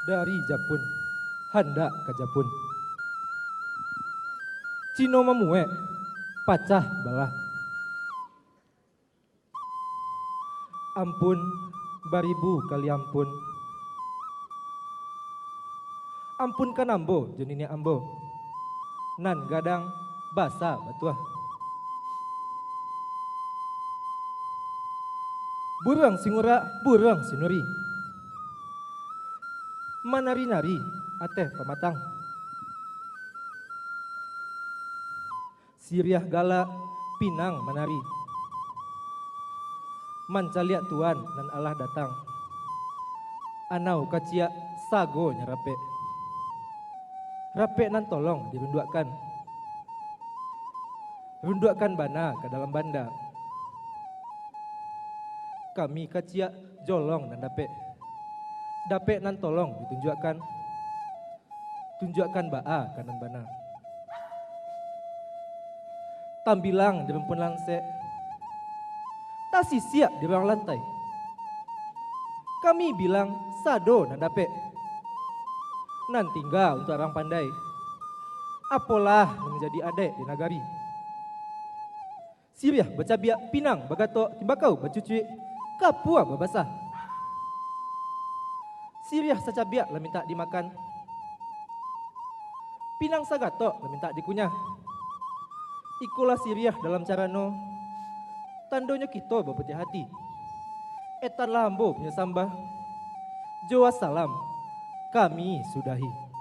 Dari Japun, hendak ke Japun. Cino mamue, pacah balah. Ampun, baribu kali ampun. Ampun kan ambo, jenini ambo. Nan gadang, basa batuah. Burang singura, burang sinuri. Manari-nari, ateh pematang. Siriah gala, pinang menari. Mancaliak tuan nan Allah datang. Anau kacia sago nyerape. Rape nan tolong dirunduakan. Runduakan bana ke dalam banda. Kami kacia jolong dan dape. Dape nan tolong ditunjukkan. Tunjukkan baa kanan bana. Tambilang di rempun langse. Tak sisiak di ruang lantai. Kami bilang sado nan dape. Nan tinggal untuk orang pandai. Apalah menjadi adek di nagari. Siriah bercabiak pinang bagatok timbakau bercuci. Kapua berbasah. Siriah secabiak lah minta dimakan. Pinang sagatok lah minta dikunyah. Ikulah Siriah dalam carano. Tandonya kita berputih hati. Etan lambo punya sambah. Jawa salam. Kami sudahi.